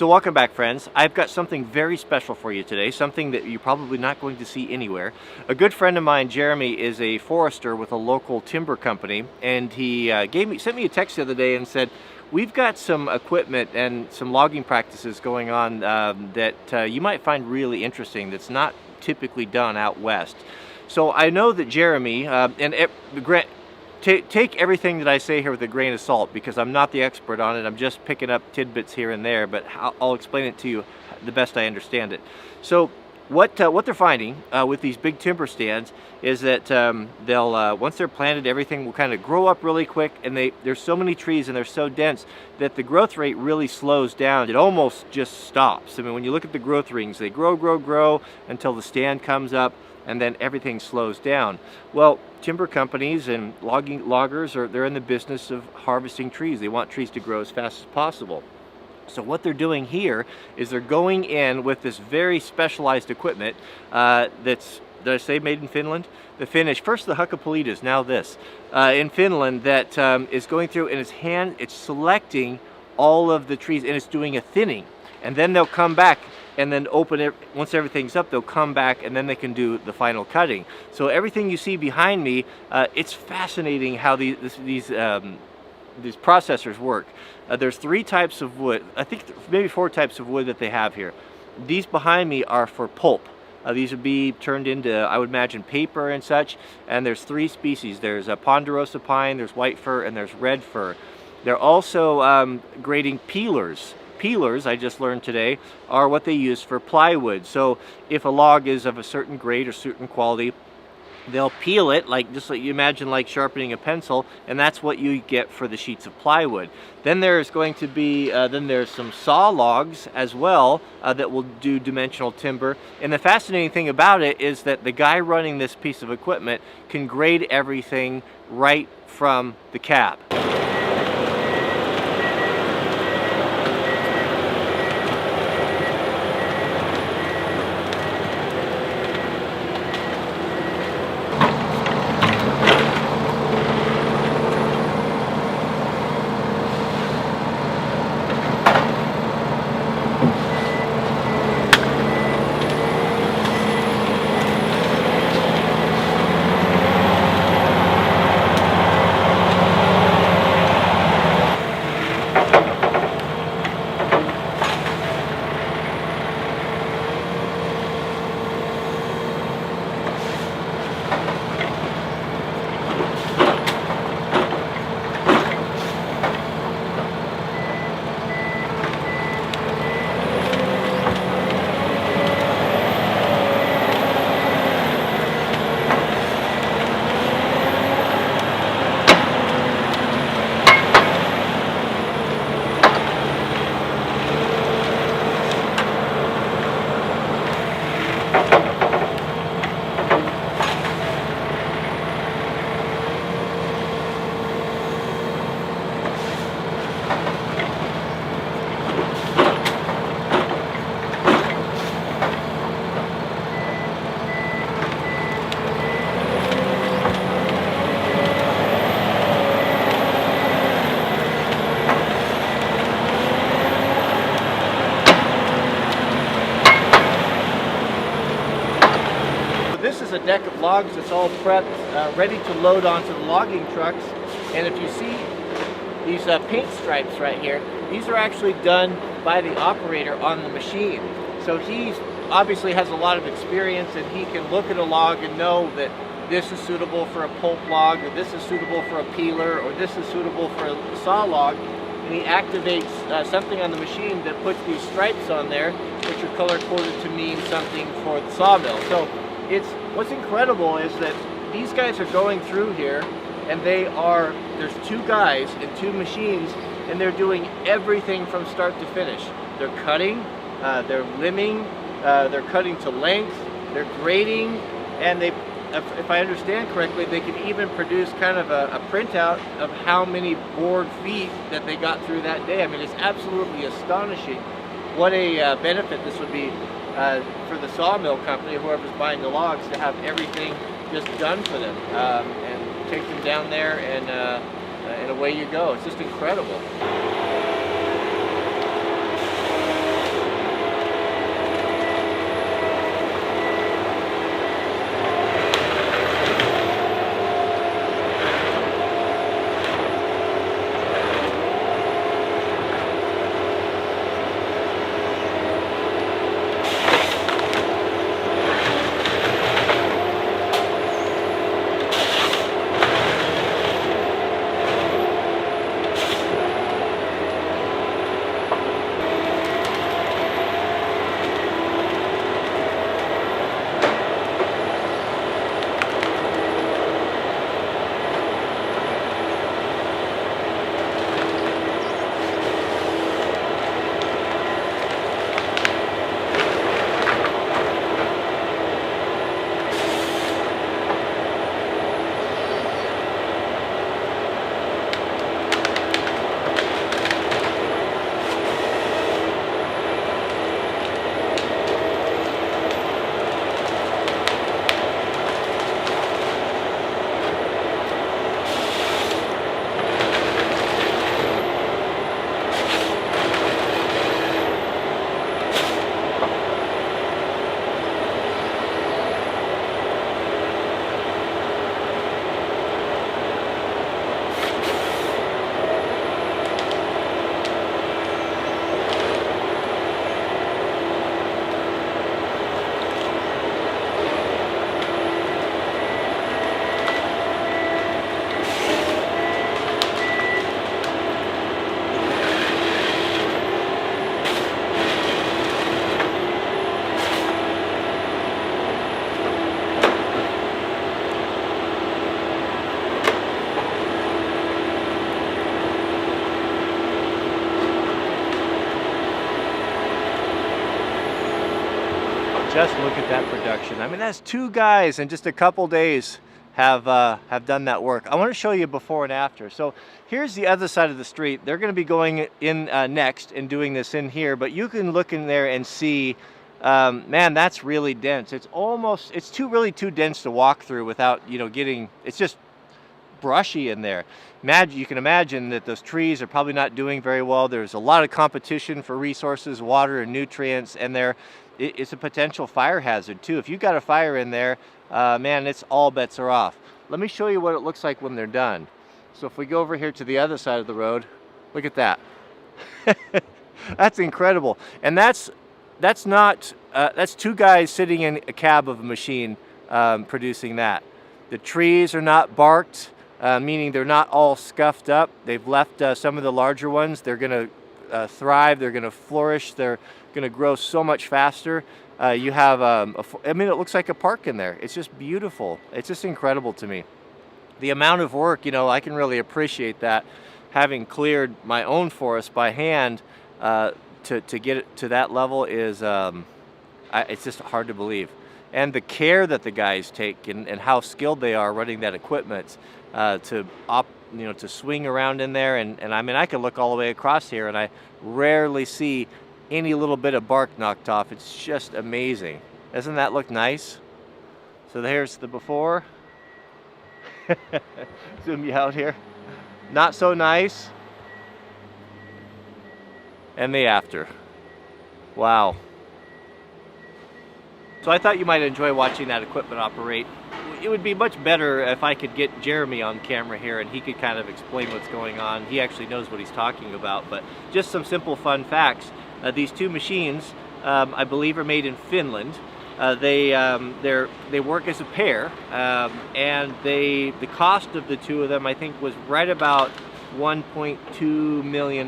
So welcome back, friends. I've got something very special for you today, something that you're probably not going to see anywhere. A good friend of mine, Jeremy, is a forester with a local timber company, and he sent me a text the other day and said, we've got some equipment and some logging practices going on that you might find really interesting that's not typically done out west. So I know that Jeremy, take everything that I say here with a grain of salt, because I'm not the expert on it. I'm just picking up tidbits here and there, but I'll explain it to you the best I understand it. So what they're finding with these big timber stands is that they'll once they're planted, everything will kind of grow up really quick, and there's so many trees and they're so dense that the growth rate really slows down. It almost just stops. I mean, when you look at the growth rings, they grow until the stand comes up, and then everything slows down. Well, timber companies and loggers they're in the business of harvesting trees. They want trees to grow as fast as possible. So what they're doing here is they're going in with this very specialized equipment that's, did I say made in Finland? The Finnish, first the pulleys, now this, in Finland, that is going through and it's selecting all of the trees, and it's doing a thinning. And then they'll come back and then open it. Once everything's up, they'll come back and then they can do the final cutting. So everything you see behind me, it's fascinating how these processors work. There's 3 types of wood, I think maybe 4 types of wood that they have here. These behind me are for pulp. These would be turned into, I would imagine, paper and such. And there's 3 species. There's a ponderosa pine, there's white fir, and there's red fir. They're also grading peelers. Peelers, I just learned today, are what they use for plywood. So if a log is of a certain grade or certain quality, they'll peel it, just like you imagine, like sharpening a pencil, and that's what you get for the sheets of plywood. Then there's going to be there's some saw logs as well that will do dimensional timber. And the fascinating thing about it is that the guy running this piece of equipment can grade everything right from the cab. This is a deck of logs that's all prepped, ready to load onto the logging trucks. And if you see these paint stripes right here, these are actually done by the operator on the machine. So he obviously has a lot of experience, and he can look at a log and know that this is suitable for a pulp log, or this is suitable for a peeler, or this is suitable for a saw log. And he activates something on the machine that puts these stripes on there, which are color coded to mean something for the sawmill. So what's incredible is that these guys are going through here, and there's 2 guys and 2 machines, and they're doing everything from start to finish. They're cutting, they're limbing, they're cutting to length, they're grading, and if I understand correctly, they can even produce kind of a printout of how many board feet that they got through that day. I mean, it's absolutely astonishing what a benefit this would be for the sawmill company, whoever's buying the logs, to have everything just done for them, and take them down there, and away you go. It's just incredible. Just look at that production. I mean, that's 2 guys in just a couple days have done that work. I want to show you before and after. So here's the other side of the street. They're going to be going in next and doing this in here, but you can look in there and see, man, that's really dense. It's really too dense to walk through without, you know, it's just brushy in there. You can imagine that those trees are probably not doing very well. There's a lot of competition for resources, water and nutrients, and it's a potential fire hazard too. If you got a fire in there, man, it's all bets are off. Let me show you what it looks like when they're done. So if we go over here to the other side of the road, look at that. That's incredible. And that's 2 guys sitting in a cab of a machine producing that. The trees are not barked, meaning they're not all scuffed up. They've left some of the larger ones. They're going to thrive. They're going to flourish. They're going to grow so much faster. You have, I mean, it looks like a park in there. It's just beautiful. It's just incredible to me. The amount of work, you know, I can really appreciate that. Having cleared my own forest by hand, to get it to that level is, it's just hard to believe. And the care that the guys take and how skilled they are running that equipment to swing around in there. And I mean, I can look all the way across here and I rarely see any little bit of bark knocked off. It's just amazing. Doesn't that look nice? So there's the before. Zoom you out here. Not so nice. And the after. Wow. So I thought you might enjoy watching that equipment operate. It would be much better if I could get Jeremy on camera here and he could kind of explain what's going on. He actually knows what he's talking about, but just some simple fun facts. These 2 machines, I believe, are made in Finland. They work as a pair, and the cost of the 2 of them, I think, was right about $1.2 million,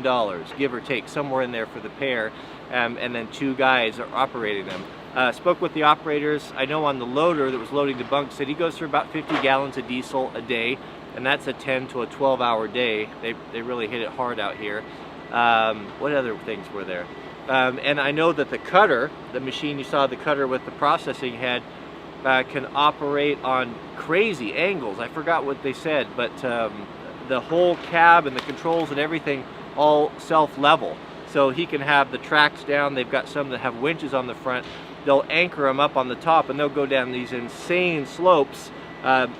give or take, somewhere in there for the pair, and then 2 guys are operating them. Spoke with the operators. I know on the loader that was loading the bunks that he goes through about 50 gallons of diesel a day, and that's a 10 to a 12-hour day. They really hit it hard out here. What other things were there? And I know that the cutter, the machine you saw, the cutter with the processing head, can operate on crazy angles. I forgot what they said, but the whole cab and the controls and everything all self-level. So he can have the tracks down. They've got some that have winches on the front. They'll anchor them up on the top and they'll go down these insane slopes.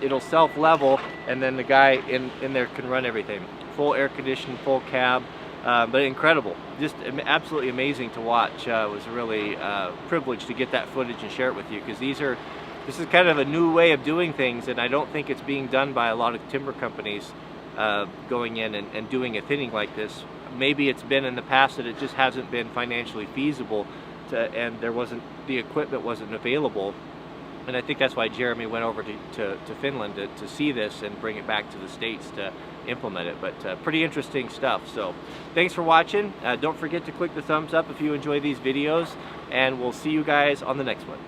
It'll self-level, and then the guy in there can run everything. Full air conditioned, full cab. But incredible, just absolutely amazing to watch. It was really privileged to get that footage and share it with you, because this is kind of a new way of doing things, and I don't think it's being done by a lot of timber companies going in and doing a thinning like this. Maybe it's been in the past that it just hasn't been financially feasible, and the equipment wasn't available. And I think that's why Jeremy went over to Finland to see this and bring it back to the States to implement it. But pretty interesting stuff. So thanks for watching. Don't forget to click the thumbs up if you enjoy these videos, and we'll see you guys on the next one.